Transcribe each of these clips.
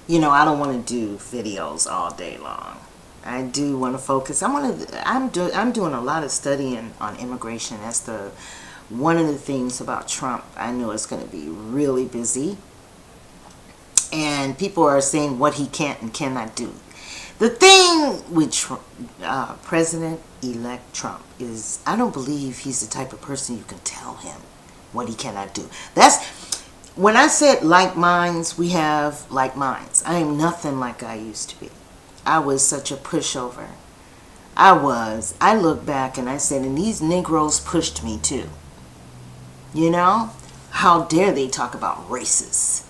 You know, I don't want to do videos all day long. I do want to focus. I'm doing a lot of studying on immigration. That's the one of the things about Trump. I know it's going to be really busy, and people are saying what he can't and cannot do. The thing with President-elect Trump is I don't believe he's the type of person you can tell him what he cannot do. That's when I said like minds, we have like minds. I am nothing like I used to be. I was such a pushover. I was. I look back and I said, and these Negroes pushed me too. You know? How dare they talk about racists?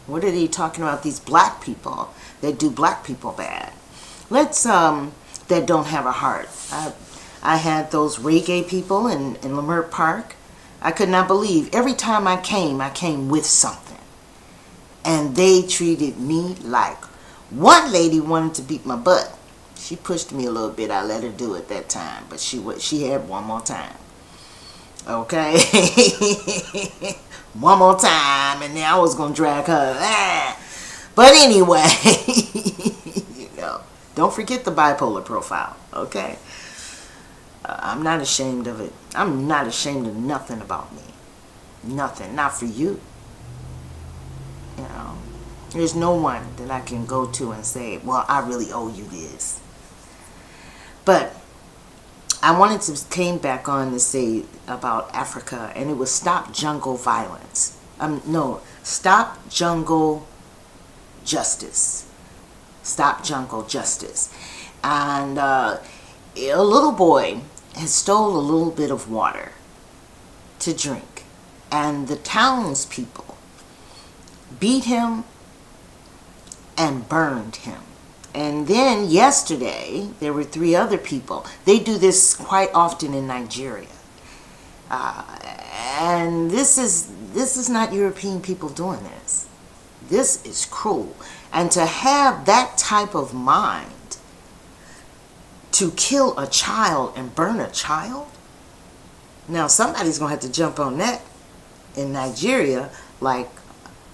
What are they talking about? These black people that do black people bad. That don't have a heart. I had those reggae people in Leimert Park. I could not believe. Every time I came with something. And they treated me like, one lady wanted to beat my butt. She pushed me a little bit. I let her do it that time. But she had one more time. Okay? One more time. And then I was going to drag her. But anyway, you know, don't forget the bipolar profile. Okay? I'm not ashamed of it. I'm not ashamed of nothing about me. Nothing. Not for you. You know. There's no one that I can go to and say, well, I really owe you this. But I wanted to came back on to say about Africa, and it was stop jungle violence. No, stop jungle justice. Stop jungle justice. And a little boy had stole a little bit of water to drink, and the townspeople beat him and burned him. And then yesterday, there were 3 other people. They do this quite often in Nigeria. And this is not European people doing this. This is cruel. And to have that type of mind to kill a child and burn a child? Now somebody's going to have to jump on that in Nigeria like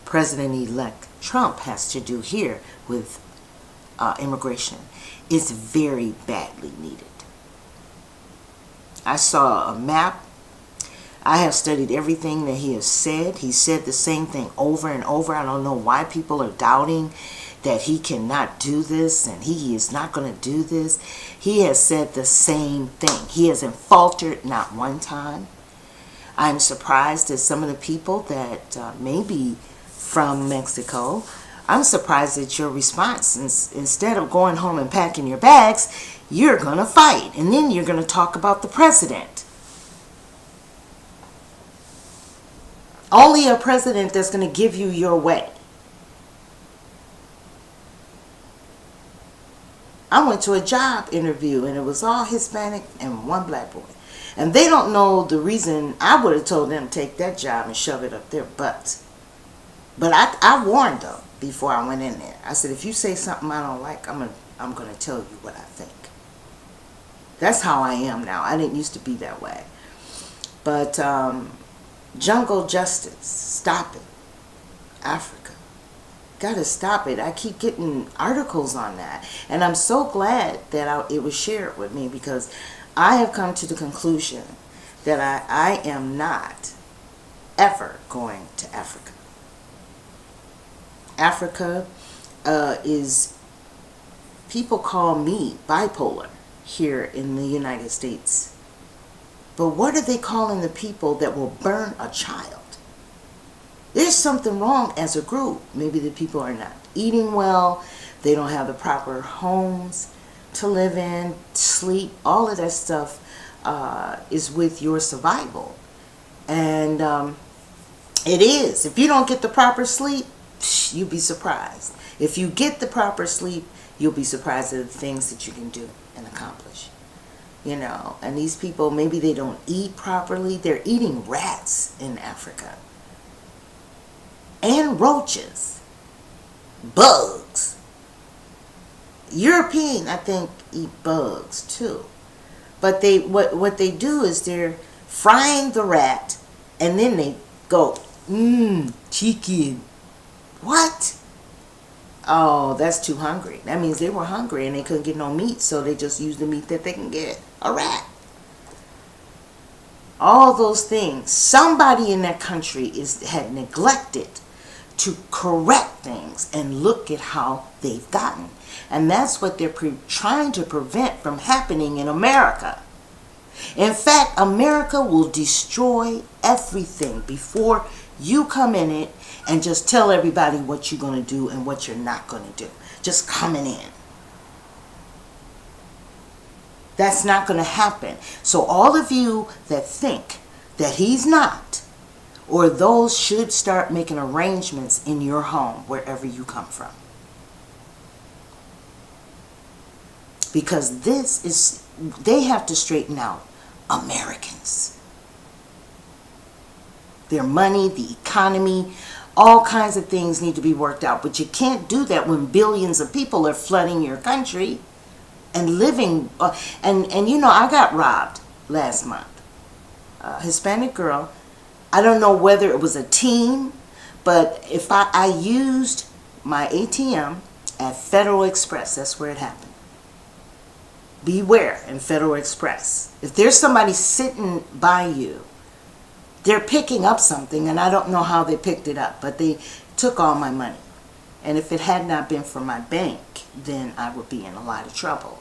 President-elect Trump has to do here with immigration. It's very badly needed. I saw a map. I have studied everything that he has said. He said the same thing over and over. I don't know why people are doubting that he cannot do this and he is not going to do this. He has said the same thing. He hasn't faltered not one time. I'm surprised at some of the people that maybe from Mexico. I'm surprised at your response. Instead of going home and packing your bags, you're going to fight. And then you're going to talk about the president. Only a president that's going to give you your way. I went to a job interview and it was all Hispanic and 1 black boy. And they don't know the reason. I would have told them to take that job and shove it up their butts. But I warned them before I went in there. I said, if you say something I don't like, I'm gonna tell you what I think. That's how I am now. I didn't used to be that way. But jungle justice, stop it. Africa, gotta stop it. I keep getting articles on that, and I'm so glad that it was shared with me, because I have come to the conclusion that I am not ever going to Africa. Africa is, people call me bipolar here in the United States. But what are they calling the people that will burn a child? There's something wrong as a group. Maybe the people are not eating well. They don't have the proper homes to live in, sleep. All of that stuff is with your survival. And it is. If you don't get the proper sleep, you'll be surprised. If you get the proper sleep, you'll be surprised at the things that you can do and accomplish. You know, and these people, maybe they don't eat properly. They're eating rats in Africa. And roaches. Bugs. European, I think, eat bugs too. But what they do is they're frying the rat, and then they go, chicken. What? Oh, that's too hungry. That means they were hungry and they couldn't get no meat, so they just used the meat that they can get. A rat. All those things. Somebody in that country had neglected to correct things, and look at how they've gotten. And that's what they're trying to prevent from happening in America. In fact, America will destroy everything before you come in it and just tell everybody what you're going to do and what you're not going to do. Just coming in. That's not going to happen. So all of you that think that he's not, or those should start making arrangements in your home, wherever you come from. Because they have to straighten out Americans. Their money, the economy, all kinds of things need to be worked out. But you can't do that when billions of people are flooding your country and living. And you know, I got robbed last month. A Hispanic girl. I don't know whether it was a team, but if I used my ATM at Federal Express, that's where it happened. Beware in Federal Express. If there's somebody sitting by you, they're picking up something, and I don't know how they picked it up, but they took all my money. And if it had not been for my bank, then I would be in a lot of trouble.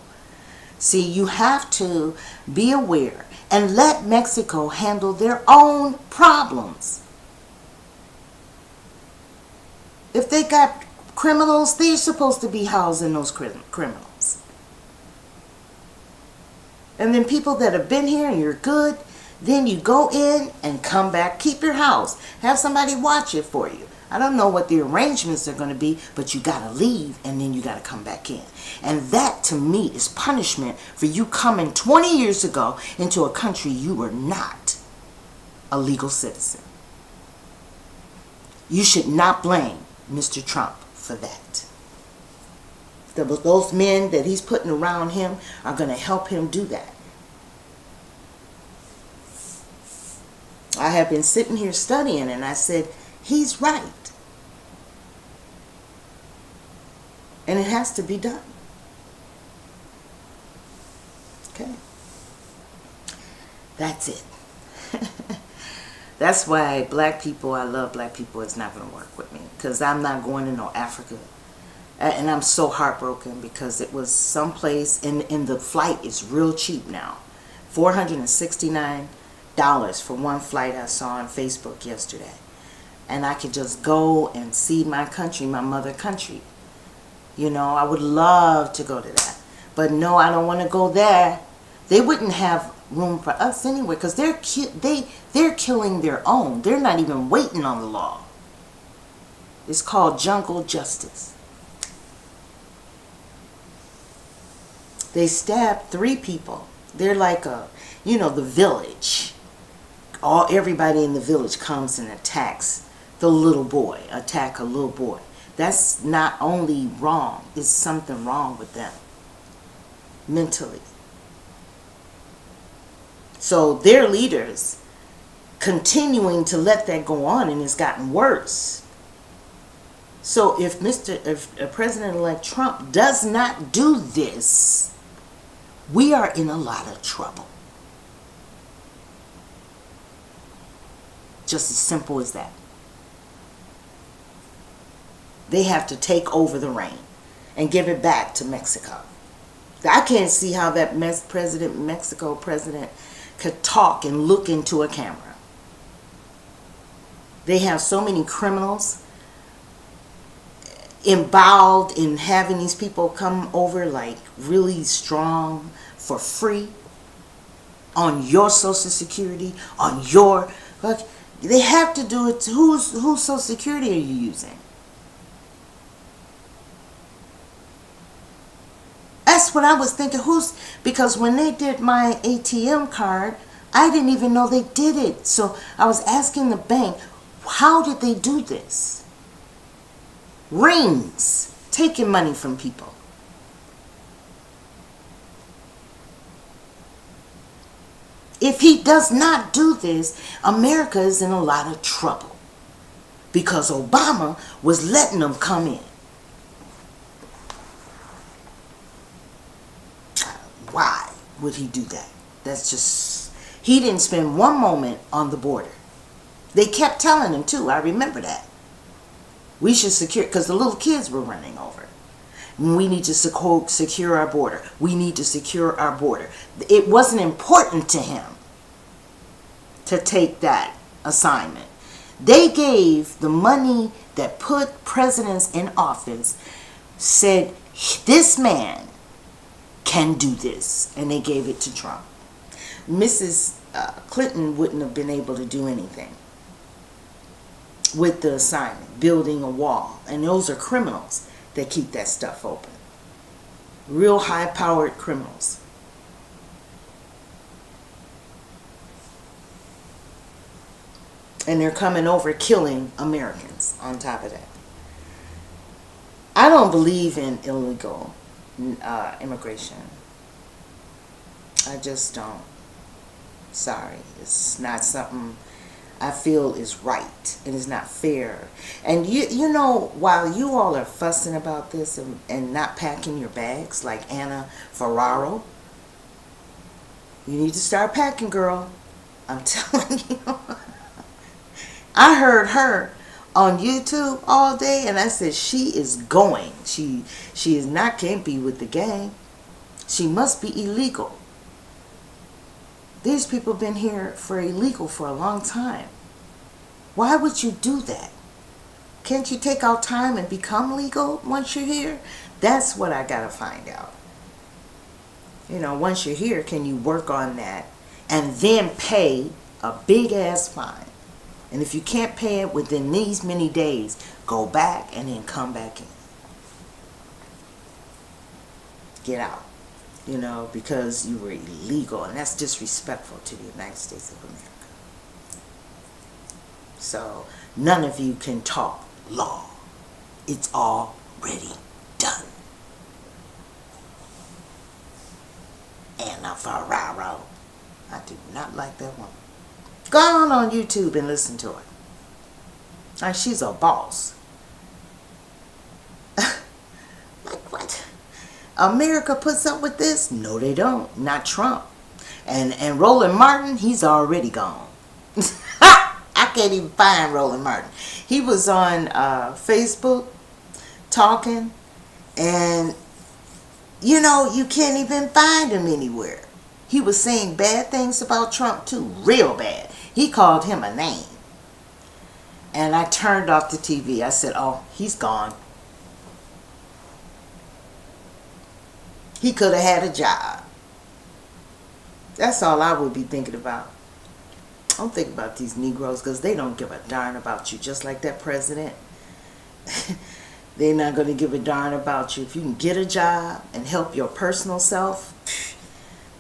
See, you have to be aware and let Mexico handle their own problems. If they got criminals, they're supposed to be housing those criminals. And then people that have been here and you're good, then you go in and come back. Keep your house. Have somebody watch it for you. I don't know what the arrangements are going to be, but you got to leave and then you got to come back in. And that, to me, is punishment for you coming 20 years ago into a country you were not a legal citizen. You should not blame Mr. Trump for that. Those men that he's putting around him are going to help him do that. I have been sitting here studying and I said, he's right. And it has to be done. Okay. That's it. That's why black people, I love black people, it's not going to work with me. Because I'm not going to no Africa. And I'm so heartbroken because it was someplace, and the flight is real cheap now. $469 for one flight I saw on Facebook yesterday. And I could just go and see my country, my mother country. You know, I would love to go to that. But no, I don't want to go there. They wouldn't have room for us anyway because they're killing their own. They're not even waiting on the law. It's called jungle justice. They stabbed 3 people. They're like the village. Everybody in the village comes and attacks the little boy, attack a little boy. That's not only wrong, it's something wrong with them mentally. So their leaders continuing to let that go on, and it's gotten worse. So if President-elect Trump does not do this, we are in a lot of trouble. Just as simple as that. They have to take over the reign and give it back to Mexico. I can't see how that Mexico president could talk and look into a camera. They have so many criminals involved in having these people come over like really strong for free on your Social Security, on your... They have to do it. Whose Social Security are you using? That's what I was thinking. Because when they did my ATM card, I didn't even know they did it. So I was asking the bank, how did they do this? Rings, taking money from people. If he does not do this, America is in a lot of trouble. Because Obama was letting them come in. would he do that? That's just, he didn't spend one moment on the border. They kept telling him too, I remember that. We should secure, because the little kids were running over. We need to secure our border. We need to secure our border. It wasn't important to him to take that assignment. They gave the money that put presidents in office, said, this man can do this, and they gave it to Trump. Mrs. Clinton wouldn't have been able to do anything with the assignment, building a wall. And those are criminals that keep that stuff open. Real high-powered criminals. And they're coming over killing Americans on top of that. I don't believe in illegal immigration. I just don't. Sorry. It's not something I feel is right. It is not fair. And you know, while you all are fussing about this and not packing your bags like Anna Ferraro, you need to start packing, girl. I'm telling you. I heard her on YouTube all day, and I said, she is going. She is not, can't be with the gang. She must be illegal. These people have been here for illegal for a long time. Why would you do that? Can't you take out time and become legal once you're here? That's what I gotta find out. You know, once you're here, can you work on that and then pay a big ass fine? And if you can't pay it within these many days, go back and then come back in. Get out. You know, because you were illegal, and that's disrespectful to the United States of America. So none of you can talk law. It's already done. Anna Ferraro. I do not like that woman. Go on YouTube and listen to her. Like, she's a boss. Like, what? America puts up with this? No, they don't. Not Trump. And Roland Martin, he's already gone. I can't even find Roland Martin. He was on Facebook talking, and you know, you can't even find him anywhere. He was saying bad things about Trump too, real bad. He called him a name. And I turned off the TV. I said, oh, he's gone. He could have had a job. That's all I would be thinking about. Don't think about these Negroes, because they don't give a darn about you, just like that president. They're not going to give a darn about you. If you can get a job and help your personal self,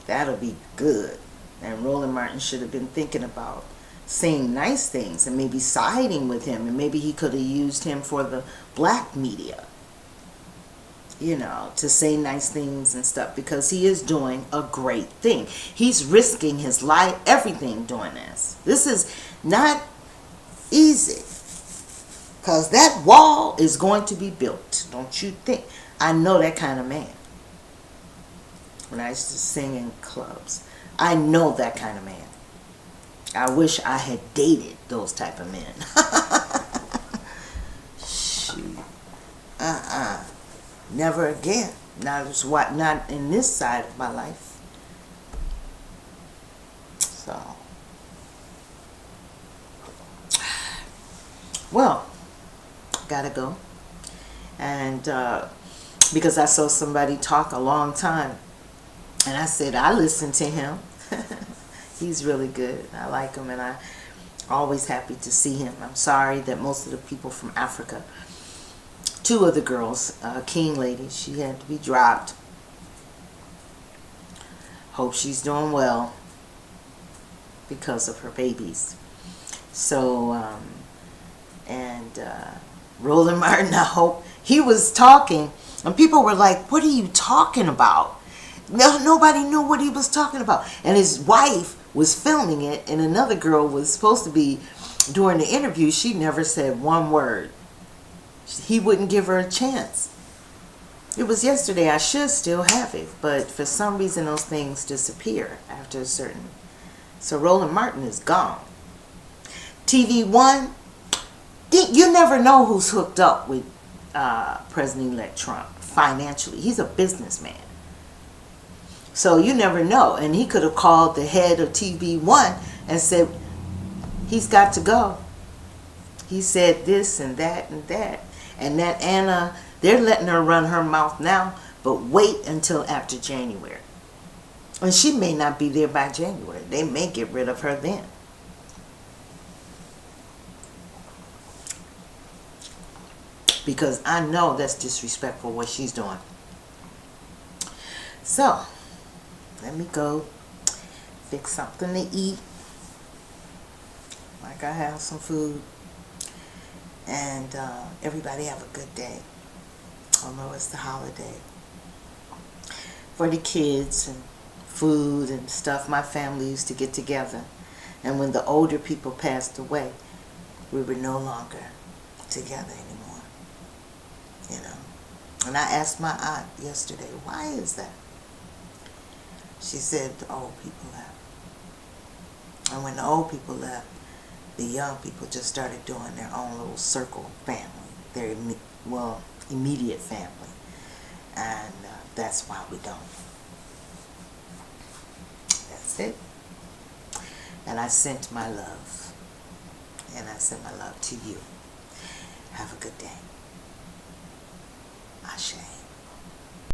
that'll be good. And Roland Martin should have been thinking about saying nice things and maybe siding with him, and maybe he could have used him for the black media, you know, to say nice things and stuff, because he is doing a great thing. He's risking his life, everything, doing this. This is not easy, because that wall is going to be built. Don't you think? I know that kind of man. When I used to sing in clubs, I know that kind of man. I wish I had dated those type of men. Shoot. Never again. Not in this side of my life. So, well, gotta go. And because I saw somebody talk a long time, and I said, I listened to him. He's really good. I like him, and I'm always happy to see him. I'm sorry that most of the people from Africa, two of the girls, King lady, she had to be dropped. Hope she's doing well because of her babies. So, Roland Martin, I hope, he was talking, and people were like, what are you talking about? No, nobody knew what he was talking about. And his wife was filming it, and another girl was supposed to be during the interview. She never said one word. He wouldn't give her a chance. It was yesterday. I should still have it, but for some reason those things disappear after a certain. So Roland Martin is gone. TV1, you never know who's hooked up with President-elect Trump financially. He's a businessman. So you never know. And he could have called the head of TV1 and said, he's got to go. He said this and that and that. And that Anna, they're letting her run her mouth now, but wait until after January. And she may not be there by January. They may get rid of her then. Because I know that's disrespectful what she's doing. So, let me go fix something to eat. Like I have some food. And everybody have a good day. I know it's the holiday. For the kids and food and stuff, my family used to get together. And when the older people passed away, we were no longer together anymore. You know. And I asked my aunt yesterday, why is that? She said the old people left. And when the old people left, the young people just started doing their own little circle family, their immediate family, and that's why we don't. That's it. And I sent my love, and I send my love to you. Have a good day. Ashe.